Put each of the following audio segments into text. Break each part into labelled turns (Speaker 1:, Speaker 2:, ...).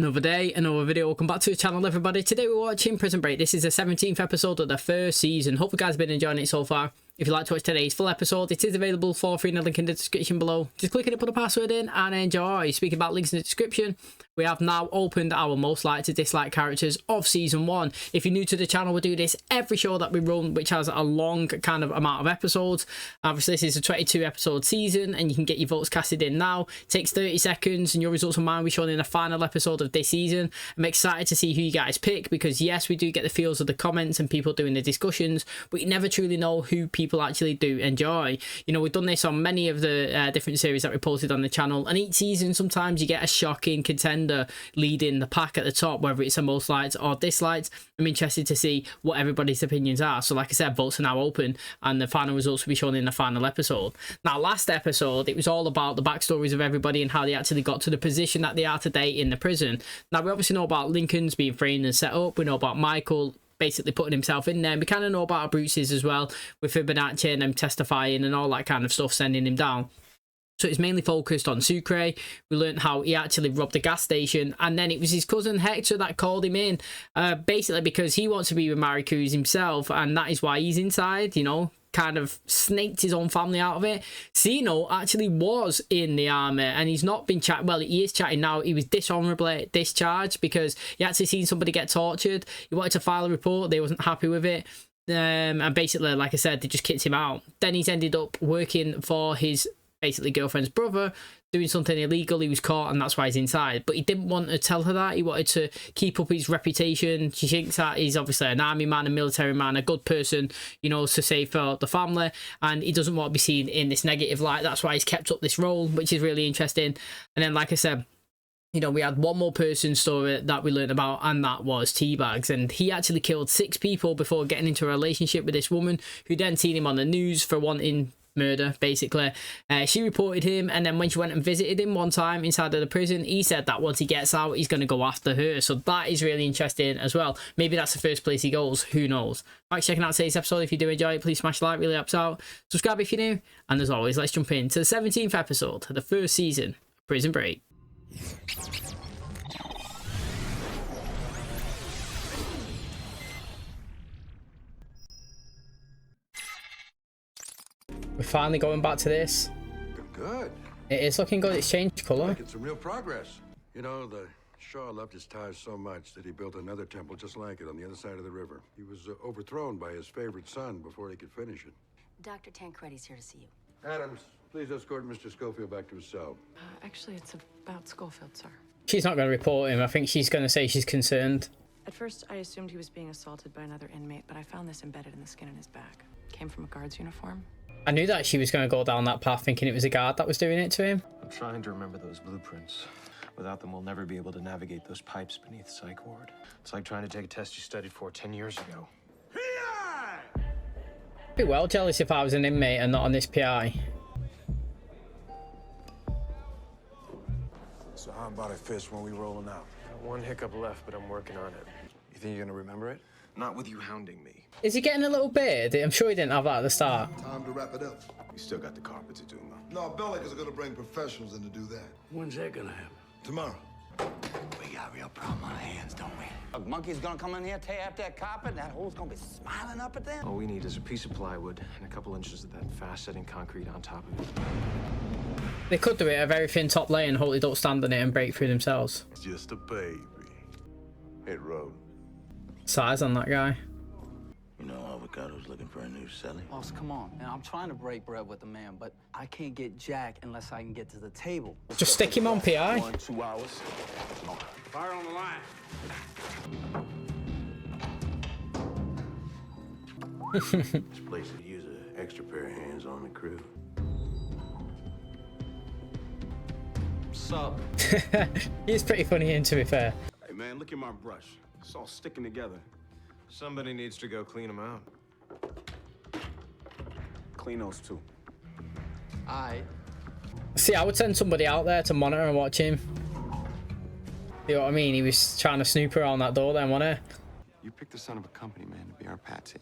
Speaker 1: Another day, another video. Welcome back to the channel, everybody. Today we're watching Prison Break. This is the 17th episode of the first season. Hope you guys have been enjoying it so far. If you'd like to watch today's full episode, it is available for free in the link in the description below. Just click it, put a password in, and enjoy. Speaking about links in the description, we have now opened our most liked to dislike characters of season 1. If you're new to the channel, we do this every show that we run, which has a long kind of amount of episodes. Obviously, this is a 22 episode season, and you can get your votes casted in now. It takes 30 seconds, and your results of mine will be shown in the final episode of this season. I'm excited to see who you guys pick, because yes, we do get the feels of the comments and people doing the discussions, but you never truly know who people actually do enjoy. You know, we've done this on many of the different series that we posted on the channel, and each season sometimes you get a shocking contender leading the pack at the top, whether it's a most liked or disliked. I'm interested to see what everybody's opinions are. So like I said, votes are now open, and the final results will be shown in the final episode. Now, last episode, it was all about the backstories of everybody and how they actually got to the position that they are today in the prison. Now, we obviously know about Lincoln's being framed and set up. We know about Michael basically putting himself in there. And we kind of know about Bruce's as well, with Fibonacci and him testifying and all that kind of stuff, sending him down. So it's mainly focused on Sucre. We learned how he actually robbed the gas station, and then it was his cousin Hector that called him in, basically because he wants to be with Maricruz himself, and that is why he's inside, you know, kind of snaked his own family out of it. Sino actually was in the army, and he's not been chatting. Well, he is chatting now. He was dishonorably discharged because he actually seen somebody get tortured. He wanted to file a report. They wasn't happy with it. And basically, like I said, they just kicked him out. Then he's ended up working for his basically girlfriend's brother, doing something illegal. He was caught, and that's why he's inside. But he didn't want to tell her that. He wanted to keep up his reputation. She thinks that he's obviously an army man, a military man, a good person, you know, to save for the family, and he doesn't want to be seen in this negative light. That's why he's kept up this role, which is really interesting. And then, like I said, you know, we had one more person's story that we learned about, and that was Teabags. And he actually killed 6 people before getting into a relationship with this woman, who then seen him on the news for wanting murder, basically. She reported him, and then when she went and visited him one time inside of the prison, he said that once he gets out, he's going to go after her. So that is really interesting as well. Maybe that's the first place he goes, who knows. Thanks for checking out today's episode. If you do enjoy it, please smash like, really helps out. Subscribe if you're new, and as always, let's jump into the 17th episode of the first season of Prison Break. We're finally going back to this.
Speaker 2: Good.
Speaker 1: It is looking good. It's changed colour.
Speaker 2: Making some real progress. You know, the Shah loved his ties so much that he built another temple just like it on the other side of the river. He was overthrown by his favorite son before he could finish it.
Speaker 3: Dr. Tancredi's here to see you.
Speaker 2: Adams, please escort Mr. Schofield back to his cell.
Speaker 4: Actually, it's about Schofield, sir.
Speaker 1: She's not going to report him. I think she's going to say she's concerned.
Speaker 4: At first, I assumed he was being assaulted by another inmate, but I found this embedded in the skin in his back. Came from a guard's uniform.
Speaker 1: I knew that she was going to go down that path, thinking it was a guard that was doing it to him.
Speaker 5: I'm trying to remember those blueprints. Without them, we'll never be able to navigate those pipes beneath the psych ward. It's like trying to take a test you studied for 10 years ago.
Speaker 1: I'd be well jealous if I was an inmate and not on this PI.
Speaker 6: So how about it, Fish, when we rolling out?
Speaker 5: Got one hiccup left, but I'm working on it.
Speaker 6: You think you're gonna remember it?
Speaker 5: Not with you hounding me.
Speaker 1: Is he getting a little beard? I'm sure he didn't have that at the start.
Speaker 7: Time to wrap it up.
Speaker 6: You still got the carpet to do, man.
Speaker 7: No, Bellick's gonna bring professionals in to do that.
Speaker 8: When's that gonna happen?
Speaker 7: Tomorrow.
Speaker 8: We got a real problem on our hands, don't we?
Speaker 9: A monkey's gonna come in here, tear up that carpet, and that hole's gonna be smiling up at them?
Speaker 5: All we need is a piece of plywood and a couple inches of that fast-setting concrete on top of it.
Speaker 1: They could do it a very thin top layer and hope they don't stand on it and break through themselves.
Speaker 6: Just a baby. Hit road.
Speaker 1: Size on that guy.
Speaker 8: You know, Avocado's looking for a new celly.
Speaker 9: Boss, come on. Man, I'm trying to break bread with the man, but I can't get Jack unless I can get to the table.
Speaker 1: Just stick him on PI.
Speaker 6: 1, 2 hours.
Speaker 8: Fire on the line.
Speaker 6: This place could use an extra pair of hands on the crew.
Speaker 9: Sup?
Speaker 1: He's pretty funny, and to be fair.
Speaker 6: Hey, man, look at my brush. It's all sticking together.
Speaker 5: Somebody needs to go clean them out.
Speaker 6: Clean those two.
Speaker 1: See, I would send somebody out there to monitor and watch him. You know what I mean? He was trying to snoop around that door then, wasn't he?
Speaker 5: You picked the son of a company man to be our patsy.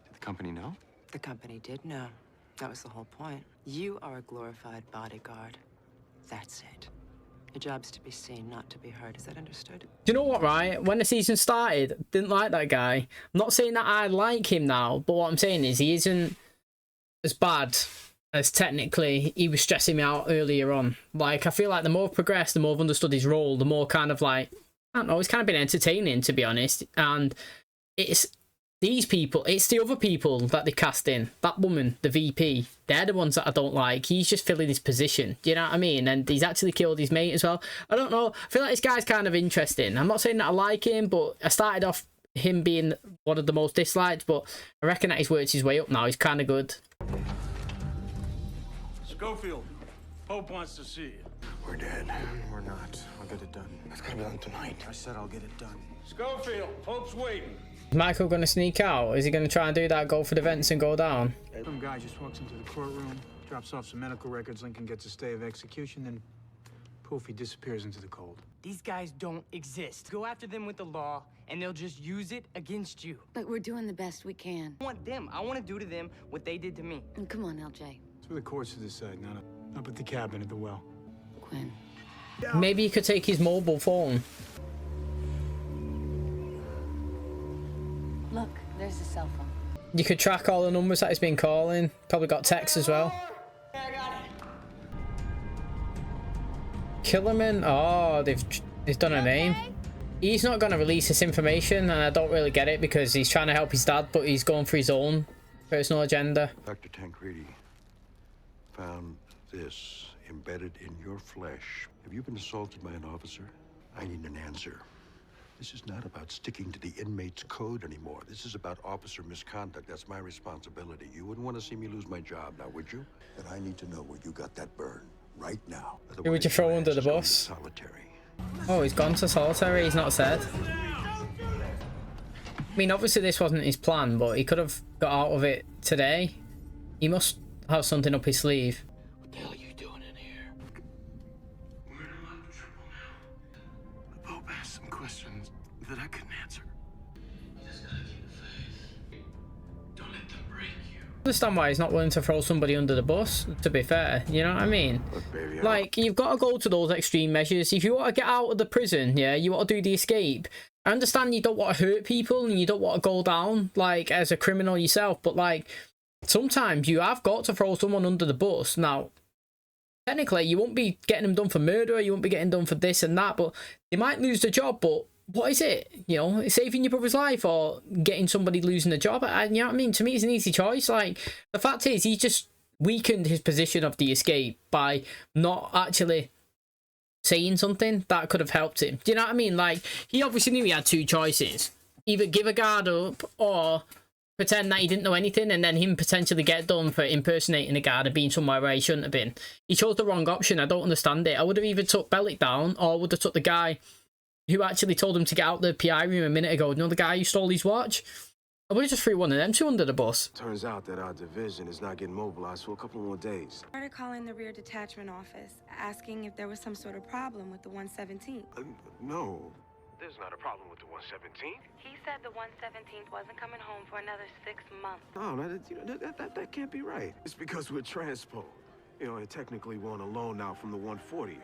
Speaker 5: Did the company know?
Speaker 4: The company did know. That was the whole point. You are a glorified bodyguard. That's it.
Speaker 10: Your job's to be seen, not to be heard. Is that understood?
Speaker 1: Do you know what, right? When the season started, didn't like that guy. I'm not saying that I like him now, but what I'm saying is he isn't as bad as technically he was stressing me out earlier on. Like, I feel like the more I've progressed, the more I've understood his role, the more kind of like, I don't know, it's kind of been entertaining, to be honest. And it's these people, it's the other people that they cast in. That woman, the VP, they're the ones that I don't like. He's just filling his position. Do you know what I mean? And he's actually killed his mate as well. I don't know. I feel like this guy's kind of interesting. I'm not saying that I like him, but I started off him being one of the most disliked, but I reckon that he's worked his way up now. He's kind of good.
Speaker 8: Schofield, Pope wants to see you.
Speaker 5: We're dead. We're not. I'll get it done. It's gonna be done tonight. I said I'll get it done.
Speaker 8: Schofield, Pope's waiting.
Speaker 1: Is Michael going to sneak out? Is he going to try and do that, go for the vents and go down?
Speaker 11: Some guy just walks into the courtroom, drops off some medical records, Lincoln gets a stay of execution, then poof, he disappears into the cold.
Speaker 12: These guys don't exist. Go after them with the law, and they'll just use it against you.
Speaker 3: But we're doing the best we can.
Speaker 12: I want them. I want to do to them what they did to me.
Speaker 3: And come on, LJ.
Speaker 11: It's for the courts to decide, not up at the cabin at the well.
Speaker 3: Quinn.
Speaker 1: Maybe he could take his mobile phone.
Speaker 3: Look, there's a cell phone.
Speaker 1: You could track all the numbers that he's been calling. Probably got texts as well.
Speaker 12: I got it.
Speaker 1: Killerman. Oh, they've done a name. He's not going to release this information, and I don't really get it because he's trying to help his dad, but he's going for his own personal agenda.
Speaker 2: Dr. Tancredi found this embedded in your flesh. Have you been assaulted by an officer? I need an answer. This is not about sticking to the inmate's code anymore. This is about officer misconduct. That's my responsibility. You wouldn't want to see me lose my job now, would you? Then I need to know where you got that burn right now.
Speaker 1: Who would you throw under the bus?
Speaker 2: Solitary.
Speaker 1: Oh, he's gone to solitary. He's not said. I mean, obviously this wasn't his plan, but he could have got out of it today. He must have something up his sleeve.
Speaker 8: What the hell are you doing in here? We're in a lot of trouble now. The Pope asked some questions that I couldn't answer. You just gotta keep the faith. Don't let them break you.
Speaker 1: I understand why he's not willing to throw somebody under the bus, to be fair. You know what I mean?
Speaker 2: Look, baby,
Speaker 1: like, you've got to go to those extreme measures. If you want to get out of the prison, yeah, you want to do the escape. I understand you don't want to hurt people and you don't want to go down, like, as a criminal yourself, but, like, sometimes you have got to throw someone under the bus. Now, technically, you won't be getting them done for murder, you won't be getting done for this and that, but they might lose the job, but what is it? You know, saving your brother's life or getting somebody losing the job? And you know what I mean? To me, it's an easy choice. Like, the fact is, he just weakened his position of the escape by not actually saying something that could have helped him. Do you know what I mean? Like, he obviously knew he had two choices. Either give a guard up or pretend that he didn't know anything and then him potentially get done for impersonating a guard and being somewhere where he shouldn't have been. He chose the wrong option. I don't understand it. I would have either took Bellick down or would have took the guy who actually told him to get out the PI room a minute ago. You know, the guy who stole his watch? I would have just threw one of them two under the bus.
Speaker 5: Turns out that our division is not getting mobilized for a couple more days.
Speaker 13: I started calling the rear detachment office, asking if there was some sort of problem with the 117th.
Speaker 5: No, there's not a problem with the 117th.
Speaker 13: He said the 117th wasn't coming home for another 6 months.
Speaker 5: No, that can't be right. It's because we're transpo. You know, and technically we're on a loan now from the 140th.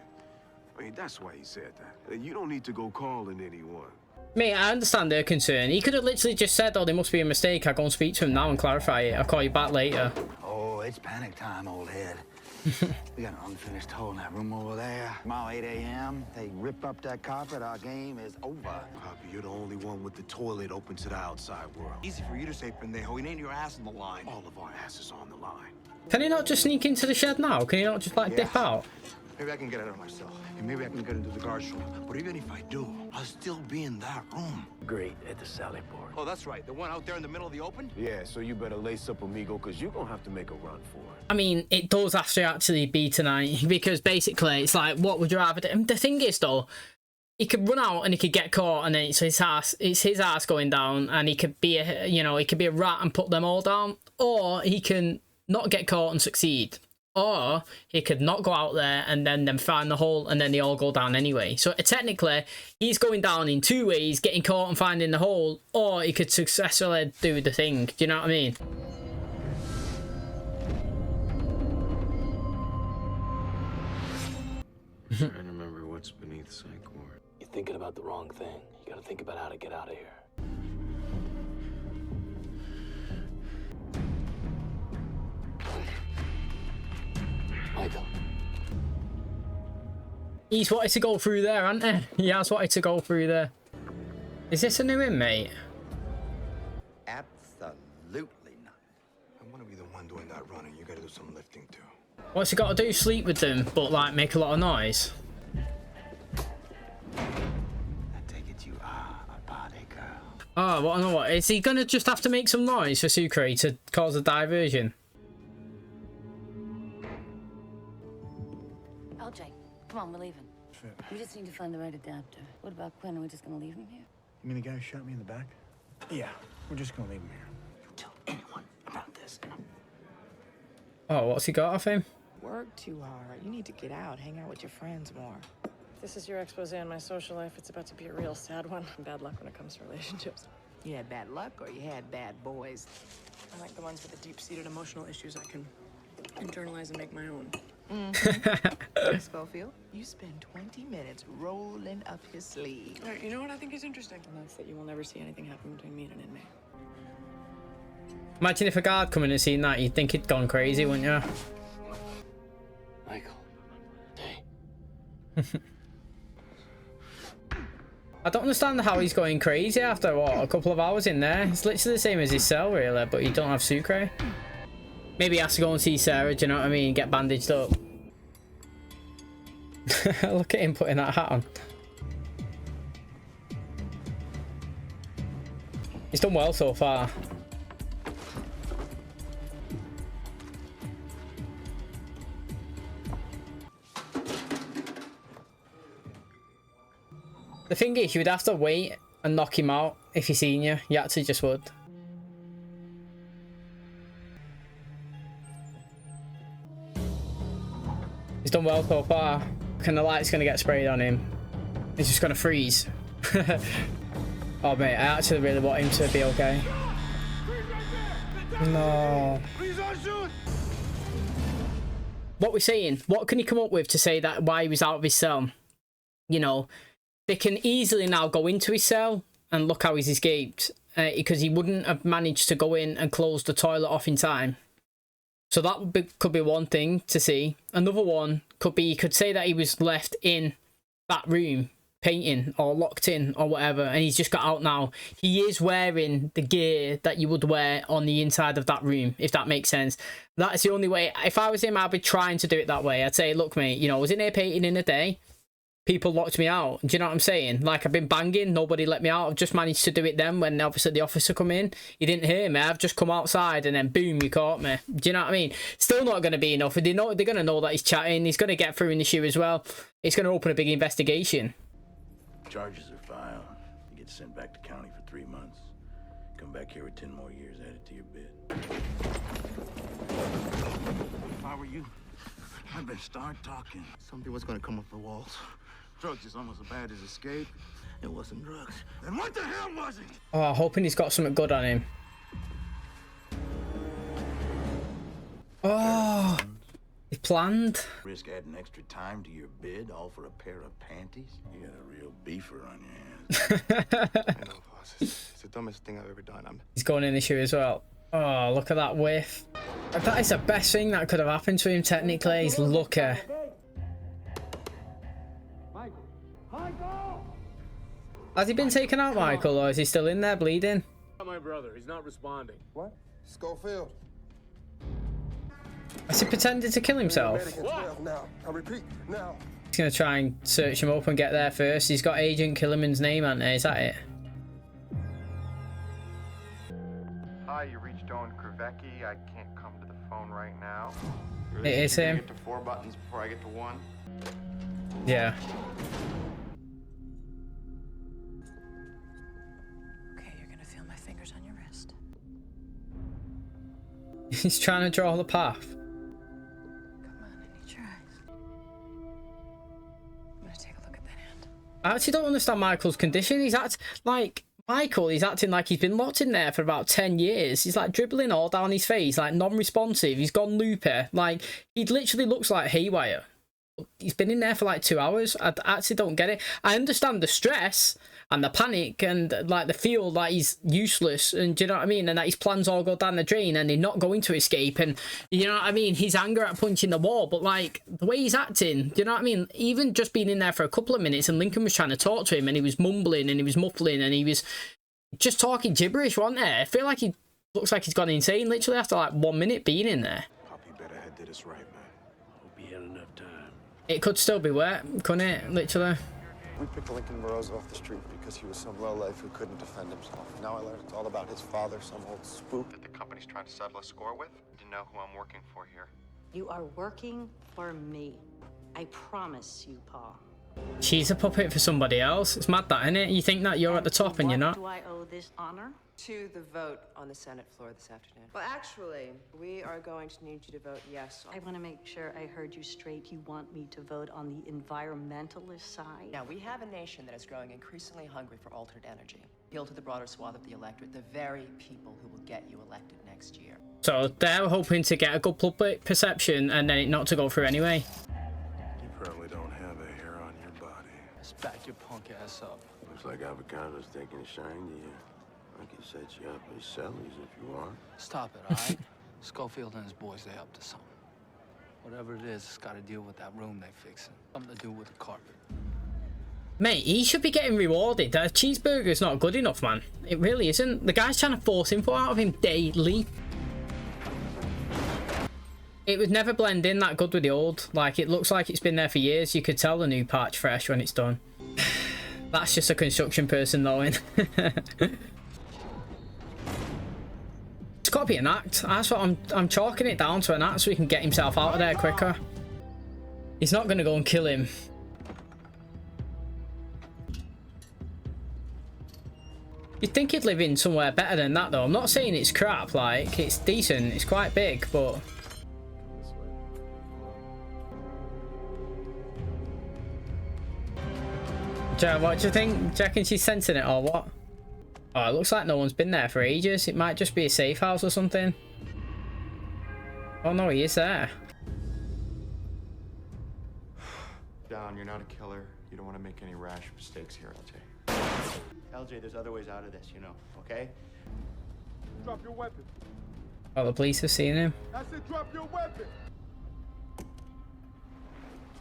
Speaker 5: I mean, that's why he said that. You don't need to go calling anyone.
Speaker 1: Mate, I understand their concern. He could have literally just said, oh, there must be a mistake. I'll go and speak to him now and clarify it. I'll call you back later.
Speaker 14: Oh, it's panic time, old head. We got an unfinished hole in that room over there. Tomorrow, 8 a.m., they rip up that carpet. Our game is over.
Speaker 6: Poppy, you're the only one with the toilet open to the outside world.
Speaker 14: Easy for you to say, pendejo. You ain't your ass on the line.
Speaker 6: All of our asses on the line.
Speaker 1: Can he not just sneak into the shed now? Can he not just, like, dip out?
Speaker 14: Maybe I can get out of myself. And maybe I can get into the guard's room. But even if I do, I'll still be in that room.
Speaker 8: Great at the sally port.
Speaker 14: Oh, that's right. The one out there in the middle of the open?
Speaker 5: Yeah, so you better lace up, amigo, because you're going to have to make a run for it.
Speaker 1: I mean, it does have to actually be tonight because basically it's like, what would you rather do? And the thing is, though, he could run out and he could get caught and then it's his ass going down and he could be a, you know, he could be a rat and put them all down, or he can not get caught and succeed. Or he could not go out there and then find the hole and then they all go down anyway. So technically, he's going down in two ways, getting caught and finding the hole, or he could successfully do the thing. Do you know what I mean?
Speaker 5: I'm trying to remember what's
Speaker 15: thinking about the wrong thing. You gotta think about how to get out of here. Michael.
Speaker 1: He's wanted to go through there, hasn't he? He has wanted to go through there. Is this a new inmate?
Speaker 14: Absolutely not.
Speaker 8: I want to be the one doing that running. You gotta do some lifting too.
Speaker 1: What's he got to do? Sleep with them, but like make a lot of noise?
Speaker 14: I take it you are a body girl.
Speaker 1: Oh, what? No, what? Is he gonna just have to make some noise for Sucre to cause a diversion?
Speaker 3: LJ, come on, we're leaving.
Speaker 11: Sure.
Speaker 3: We just need to find the right adapter. What about Quinn? Are we just gonna leave him here?
Speaker 11: You mean the guy who shot me in the back? Yeah, we're just gonna leave him here.
Speaker 10: Don't tell anyone about this.
Speaker 1: Oh, what's he got off him?
Speaker 10: Work too hard. You need to get out, hang out with your friends more.
Speaker 4: This is your expose on my social life. It's about to be a real sad one. Bad luck when it comes to relationships.
Speaker 10: You had bad luck or you had bad boys?
Speaker 4: I like the ones with the deep-seated emotional issues I can internalize and make my own.
Speaker 10: Schofield, you spend 20 minutes rolling up his sleeve.
Speaker 4: All right, you know what I think is interesting? And that's that you will never see anything happen between me and an inmate.
Speaker 1: Imagine if a guard come in and seen that, you'd think he'd gone crazy, wouldn't you?
Speaker 15: Michael. Hey.
Speaker 1: I don't understand how he's going crazy after, what, a couple of hours in there. It's literally the same as his cell, really, but you don't have Sucre. Maybe he has to go and see Sara, do you know what I mean? Get bandaged up. Look at him putting that hat on. He's done well so far. The thing is, you would have to wait and knock him out if he seen you. You actually just would. He's done well so far. And the light's going to get sprayed on him. He's just going to freeze. Oh, mate, I actually really want him to be okay. No. What we're saying, what can he come up with to say that why he was out of his cell? You know, they can easily now go into his cell and look how he's escaped. Because he wouldn't have managed to go in and close the toilet off in time. So that could be one thing to see. Another one could be, he could say that he was left in that room painting or locked in or whatever, and he's just got out now. He is wearing the gear that you would wear on the inside of that room, if that makes sense. That's the only way. If I was him, I'd be trying to do it that way. I'd say, look, mate, you know, I was in here painting in the day. People locked me out. Do you know what I'm saying? Like, I've been banging, nobody let me out. I've just managed to do it then when obviously the officer come in. He didn't hear me. I've just come outside and then boom, you caught me. Do you know what I mean? Still not going to be enough. They're going to know that he's chatting. He's going to get through in the shoe as well. It's going to open a big investigation.
Speaker 6: Charges are filed. You get sent back to county for 3 months. Come back here with 10 more years added to your bid.
Speaker 8: If I were you, I'd better start talking. Something was gonna come off the walls. Drugs is almost as bad as escape. It wasn't drugs. Then what the hell was it?
Speaker 1: Oh, hoping he's got something good on him. Oh, he planned.
Speaker 6: Risk adding extra time to your bid, all for a pair of panties? You got a real beefer on your hands.
Speaker 8: I know, boss. It's the dumbest thing I've ever done.
Speaker 1: He's going in the shoe as well. Oh, look at that whiff. That is the best thing that could have happened to him, technically. He's lucky. Has he been taken out, Michael, or is he still in there bleeding?
Speaker 16: My brother, he's not responding.
Speaker 7: What? Schofield.
Speaker 1: Has he pretended to kill himself?
Speaker 7: Now. I repeat, now.
Speaker 1: He's going to try and search him up and get there first. He's got Agent Killerman's name, hasn't he? Is that it?
Speaker 17: Hi, you reached Owen Krivecki. I can't come to the phone right now.
Speaker 1: It is him.
Speaker 17: Get to 4 buttons before I get to 1.
Speaker 1: Yeah.
Speaker 4: Okay, you're gonna feel my fingers on your wrist.
Speaker 1: He's trying to draw the path.
Speaker 4: Come on, I need your eyes. I'm gonna take a look at that hand.
Speaker 1: I actually don't understand Michael's condition. He's he's acting like he's been locked in there for about 10 years. He's like dribbling all down his face, like non-responsive. He's gone loopy. Like, he literally looks like haywire. he's been in there for like 2 hours. I actually don't get it. I understand the stress and the panic and like the feel that he's useless, and do you know what I mean, and that his plans all go down the drain and they're not going to escape, and you know what I mean, his anger at punching the wall, but like the way he's acting, do you know what I mean, even just being in there for a couple of minutes and Lincoln was trying to talk to him and he was mumbling and he was muffling and he was just talking gibberish, wasn't there? I feel like he looks like he's gone insane literally after like 1 minute being in there.
Speaker 5: Poppy better had did us right, man.
Speaker 8: Hope he had enough time.
Speaker 1: It could still be wet, couldn't it, literally?
Speaker 18: We picked Lincoln Burrows off the street because he was some lowlife who couldn't defend himself. Now I learned it's all about his father, some old spook
Speaker 17: That the company's trying to settle a score with? You know who I'm working for here.
Speaker 19: You are working for me. I promise you, Paul.
Speaker 1: She's a puppet for somebody else. It's mad that, isn't it? You think that you're at the top and you're not.
Speaker 19: Do I owe this honor?
Speaker 20: To the vote on the Senate floor this afternoon. Well, actually, we are going to need you to vote yes.
Speaker 19: I want to make sure I heard you straight. You want me to vote on the environmentalist side?
Speaker 20: Now, we have a nation that is growing increasingly hungry for alternate energy. Appeal to the broader swath of the electorate, the very people who will get you elected next year.
Speaker 1: So they're hoping to get a good public perception and then it not to go through anyway.
Speaker 5: You probably don't have a hair on your body.
Speaker 9: Let's back your punk ass up.
Speaker 6: Looks like Avocado's taking a shine to you. I can set you up as Sally's if you want.
Speaker 9: Stop it, all right? Schofield and his boys, they up to something. Whatever it is, it's got to deal with that room they fixing. Something to do with the carpet.
Speaker 1: Mate, he should be getting rewarded. That cheeseburger's not good enough, man. It really isn't. The guy's trying to force info out of him daily. It would never blend in that good with the old. Like, it looks like it's been there for years. You could tell the new patch fresh when it's done. That's just a construction person, though, in. It's got to be an act. That's what I'm chalking it down to, an act, so he can get himself out of there quicker. He's not going to go and kill him. You'd think he'd live in somewhere better than that, though. I'm not saying it's crap, like, it's decent, it's quite big, but... What do you think? Do you reckon she's sensing it or what? Oh, it looks like no one's been there for ages. It might just be a safe house or something. Oh no, he is there.
Speaker 17: Don, you're not a killer. You don't want to make any rash mistakes here, LJ.
Speaker 21: LJ, there's other ways out of this, you know, okay?
Speaker 7: Drop your weapon.
Speaker 1: Oh, the police have seen him.
Speaker 7: I said drop your weapon.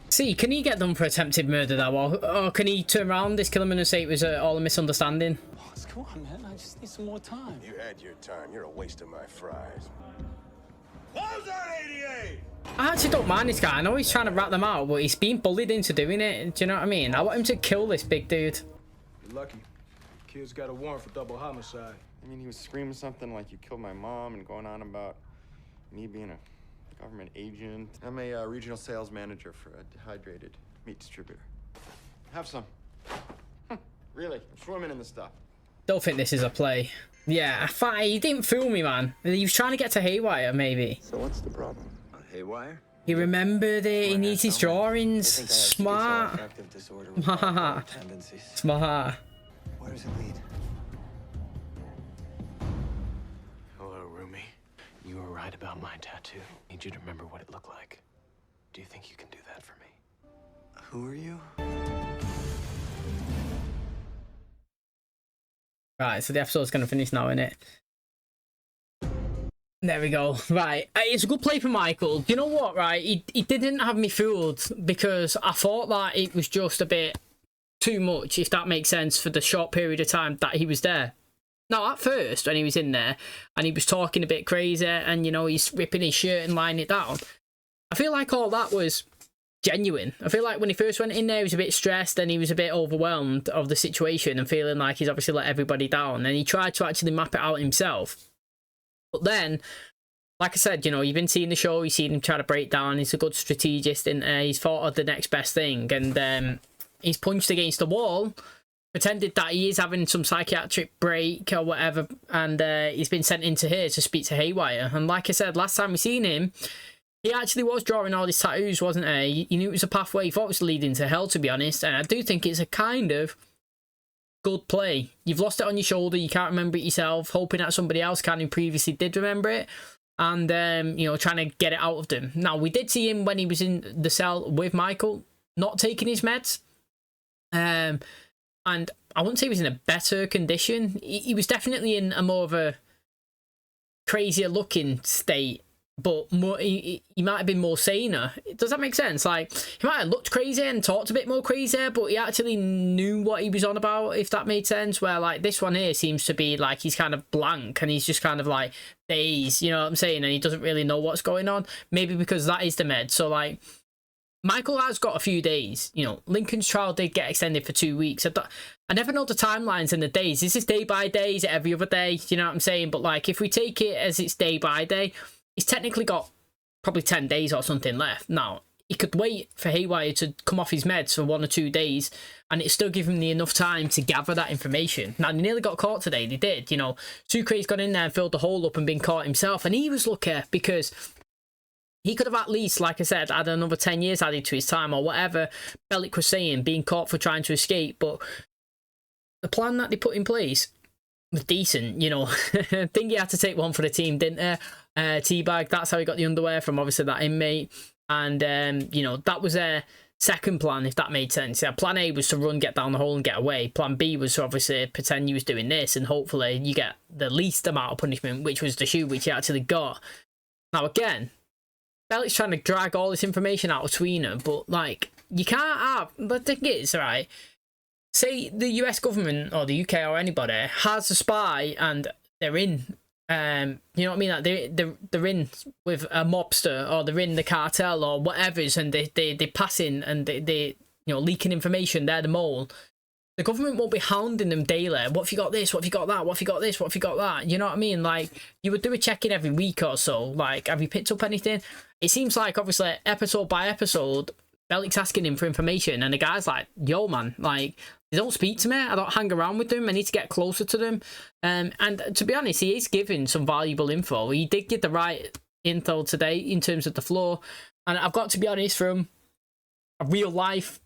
Speaker 1: See, can he get done for attempted murder though, or can he turn around this kill him and say it was all a misunderstanding?
Speaker 9: Boss, come on, man. I just need some more time.
Speaker 2: You had your time. You're a waste of my fries.
Speaker 7: Close that 88!
Speaker 1: I actually don't mind this guy. I know he's trying to rat them out, but he's being bullied into doing it. Do you know what I mean? I want him to kill this big dude.
Speaker 22: You're lucky. Kid's got a warrant for double homicide.
Speaker 17: I mean, he was screaming something like you killed my mom and going on about me being a government agent. I'm a regional sales manager for a dehydrated meat distributor. Have some. Really, I'm swimming in the stuff.
Speaker 1: Don't think this is a play. Yeah, he didn't fool me, man. He was trying to get to Haywire, maybe.
Speaker 18: So what's the problem?
Speaker 21: Haywire?
Speaker 1: He remembered it. He needs his drawings. Smart. Smart. Smart.
Speaker 21: Where does it lead?
Speaker 8: Hello, Rumi. You were right about my tattoo. I need you to remember what it looked like. Do you think you can do that for me?
Speaker 21: Who are you?
Speaker 1: Right, so the episode's going to finish now, innit? There we go. Right, it's a good play for Michael. Do you know what, right? He didn't have me fooled because I thought that it was just a bit too much, if that makes sense, for the short period of time that he was there. Now, at first, when he was in there and he was talking a bit crazy and, you know, he's ripping his shirt and lying it down, I feel like all that was genuine. I feel like when he first went in there, he was a bit stressed and he was a bit overwhelmed of the situation and feeling like he's obviously let everybody down. And he tried to actually map it out himself. But then, like I said, you know, you've been seeing the show, you've seen him try to break down. He's a good strategist and he's thought of the next best thing. And he's punched against the wall, pretended that he is having some psychiatric break or whatever. And he's been sent into here to speak to Haywire. And like I said, last time we seen him, he actually was drawing all these tattoos, wasn't he? He knew it was a pathway. He thought it was leading to hell, to be honest. And I do think it's a kind of good play. You've lost it on your shoulder. You can't remember it yourself. Hoping that somebody else can who previously did remember it. and you know, trying to get it out of them. Now, we did see him when he was in the cell with Michael, not taking his meds, and I wouldn't say he was in a better condition. He was definitely in a more of a crazier looking state, but more, he might have been more saner. Does that make sense? Like, he might have looked crazy and talked a bit more crazy, but he actually knew what he was on about, if that made sense. Where, like, this one here seems to be like he's kind of blank and he's just kind of like dazed, you know what I'm saying? And he doesn't really know what's going on. Maybe because that is the med. So, like, Michael has got a few days. You know, Lincoln's trial did get extended for 2 weeks. I never know the timelines and the days. Is this day by day? Is it every other day? You know what I'm saying? But, like, if we take it as it's day by day, he's technically got probably 10 days or something left. Now, he could wait for Haywire to come off his meds for 1 or 2 days, and it's still giving me enough time to gather that information. Now, they nearly got caught today. They did, you know. Sucre's gone in there and filled the hole up and been caught himself, and he was lucky because he could have at least, like I said, had another 10 years added to his time or whatever Bellick was saying, being caught for trying to escape. But the plan that they put in place was decent, you know. I think he had to take one for the team, didn't he? Teabag, that's how he got the underwear from, obviously, that inmate. And, you know, that was a second plan, if that made sense. Yeah, plan A was to run, get down the hole and get away. Plan B was to obviously pretend you was doing this and hopefully you get the least amount of punishment, which was the shoe, which he actually got. Now, again, Bellick's trying to drag all this information out of Tweener, but, like, you can't have... The thing is, right, say the US government or the UK or anybody has a spy and they're in... you know what I mean? Like they're in with a mobster or they're in the cartel or whatever's, and they pass in and they you know, leaking information. They're the mole. The government won't be hounding them daily. What have you got this? What have you got that? What have you got this? What have you got that? You know what I mean? Like, you would do a check-in every week or so. Like, have you picked up anything? It seems like, obviously, episode by episode, Bellick's asking him for information, and the guy's like, yo, man, like, they don't speak to me. I don't hang around with them. I need to get closer to them. And to be honest, he is giving some valuable info. He did get the right info today in terms of the floor. And I've got to be honest, from a real-life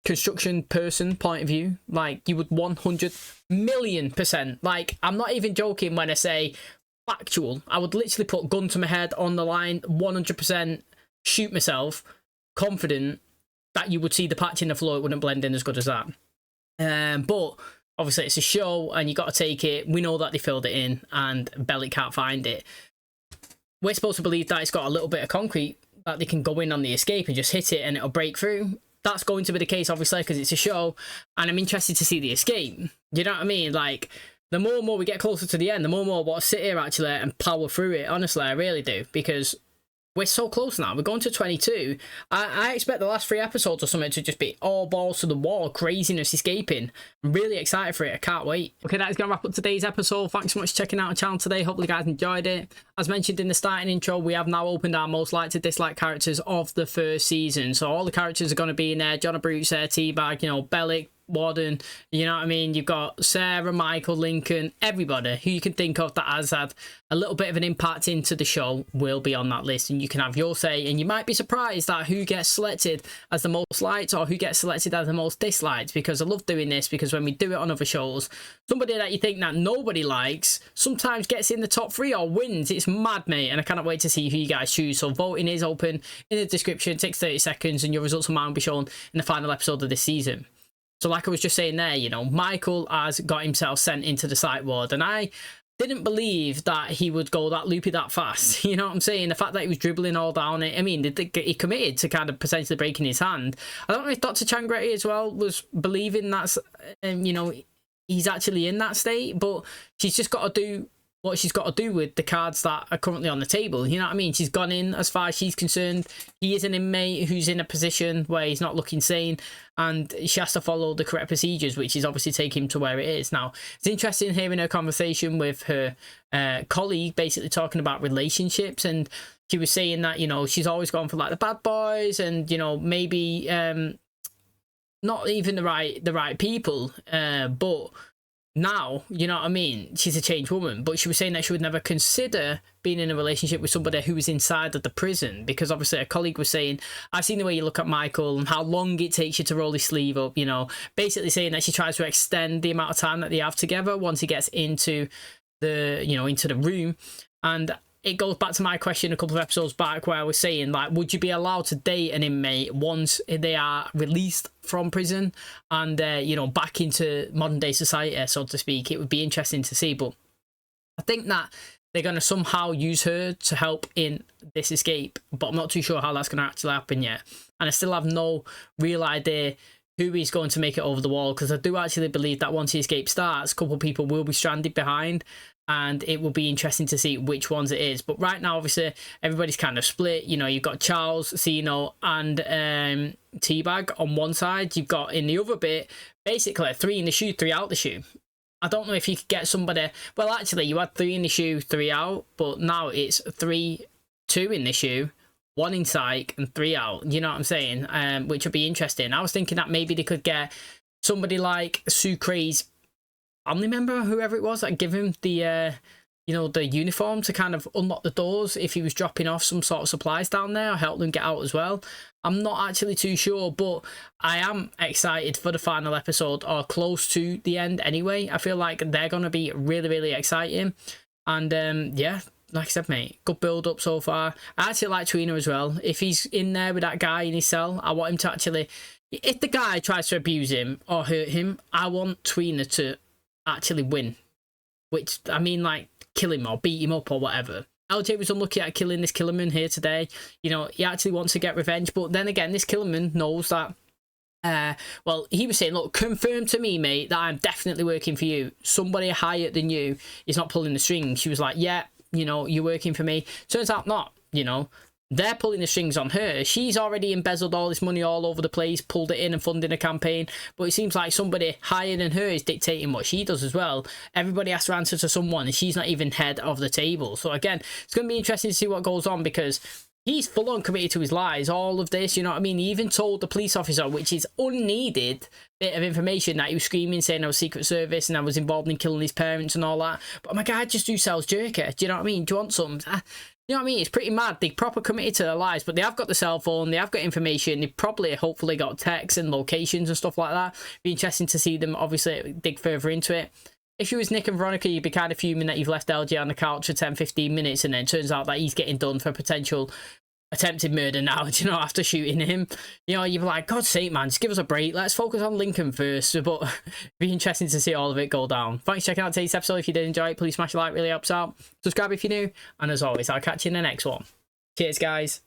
Speaker 1: construction person point of view, like, you would 100 million%. Like, I'm not even joking when I say factual. I would literally put gun to my head on the line, 100%, shoot myself, confident that you would see the patch in the floor. It wouldn't blend in as good as that. But obviously it's a show and you got to take it. We know that they filled it in and Bellick can't find it. We're supposed to believe that it's got a little bit of concrete that they can go in on the escape and just hit it and it'll break through. That's going to be the case, obviously, because it's a show, and I'm interested to see the escape. You know what I mean? Like, the more and more we get closer to the end, the more and more I want to sit here actually and power through it. Honestly, I really do, because we're so close now. We're going to 22. I expect the last 3 episodes or something to just be all balls to the wall, craziness, escaping. I'm really excited for it. I can't wait. Okay, that is going to wrap up today's episode. Thanks so much for checking out the channel today. Hopefully you guys enjoyed it. As mentioned in the starting intro, we have now opened our most liked to dislike characters of the first season. So all the characters are going to be in there. John Brutes there, Teabag, you know, Bellick, Warden, you know what I mean? You've got Sarah, Michael, Lincoln, everybody who you can think of that has had a little bit of an impact into the show will be on that list, and you can have your say, and you might be surprised at who gets selected as the most liked or who gets selected as the most disliked, because I love doing this, because when we do it on other shows, somebody that you think that nobody likes sometimes gets in the top 3 or wins. It's mad, mate, and I cannot wait to see who you guys choose. So voting is open in the description. It takes 30 seconds and your results will be shown in the final episode of this season. So like I was just saying there, you know, Michael has got himself sent into the psych ward, and I didn't believe that he would go that loopy that fast. You know what I'm saying? The fact that he was dribbling all down it. I mean, he committed to kind of potentially breaking his hand. I don't know if Dr. Changretti as well was believing that's, you know, he's actually in that state, but she's just got to do what she's got to do with the cards that are currently on the table. You know what I mean? She's gone in as far as she's concerned. He is an inmate who's in a position where he's not looking sane, and she has to follow the correct procedures, which is obviously take him to where it is. Now, it's interesting hearing her conversation with her colleague, basically talking about relationships, and she was saying that, you know, she's always gone for like the bad boys, and, you know, maybe not even the right people, but now, you know what I mean, she's a changed woman. But she was saying that she would never consider being in a relationship with somebody who was inside of the prison, because obviously a colleague was saying, I've seen the way you look at Michael and how long it takes you to roll his sleeve up, you know, basically saying that she tries to extend the amount of time that they have together once he gets into the, you know, into the room. And it goes back to my question a couple of episodes back where I was saying, like, would you be allowed to date an inmate once they are released from prison and, you know, back into modern day society, so to speak? It would be interesting to see, but I think that they're going to somehow use her to help in this escape, but I'm not too sure how that's going to actually happen yet. And I still have no real idea who is going to make it over the wall, because I do actually believe that once the escape starts, a couple of people will be stranded behind, and it will be interesting to see which ones it is. But right now, obviously, everybody's kind of split. You know, you've got Charles, Zeno, and Teabag on one side. You've got in the other bit, basically 3 in the shoe, 3 out the shoe. I don't know if you could get somebody... Well, actually, you had 3 in the shoe, 3 out, but now it's 3, 2 in the shoe, 1 in psych, and 3 out. You know what I'm saying? Which would be interesting. I was thinking that maybe they could get somebody like Sucre's family member, whoever it was, that give him the... you know, the uniform to kind of unlock the doors if he was dropping off some sort of supplies down there, or help them get out as well. I'm not actually too sure, but I am excited for the final episode, or close to the end anyway. I feel like they're going to be really, really exciting. And yeah, like I said, mate, good build up so far. I actually like Tweener as well. If he's in there with that guy in his cell, I want him to actually... If the guy tries to abuse him or hurt him, I want Tweener to actually win. Which, I mean, like, kill him or beat him up or whatever. LJ was unlucky at killing this Killerman here today. You know, he actually wants to get revenge, but then again, this Killerman knows that, well, he was saying, look, confirm to me, mate, that I'm definitely working for you. Somebody higher than you is not pulling the strings. She was like, yeah, you know, you're working for me. Turns out not, you know. They're pulling the strings on her. She's already embezzled all this money all over the place, pulled it in and funded a campaign. But it seems like somebody higher than her is dictating what she does as well. Everybody has to answer to someone, and she's not even head of the table. So again, it's going to be interesting to see what goes on, because he's full on committed to his lies. All of this, you know what I mean? He even told the police officer, which is unneeded bit of information, that he was screaming, saying I was Secret Service and I was involved in killing his parents and all that. But my guy just do sells jerky. Do you know what I mean? Do you want some? You know what I mean? It's pretty mad. They proper committed to their lives, but they have got the cell phone, they have got information, they probably, hopefully, got texts and locations and stuff like that. Be interesting to see them, obviously, dig further into it. If you was Nick and Veronika, you'd be kind of fuming that you've left LJ on the couch for 10-15 minutes, and then it turns out that he's getting done for potential attempted murder now, you know, after shooting him. You know, you're like, God's sake, man, just give us a break. Let's focus on Lincoln first. But it'd be interesting to see all of it go down. Thanks for checking out today's episode. If you did enjoy it, please smash a like, really helps out. Subscribe if you're new. And as always, I'll catch you in the next one. Cheers, guys.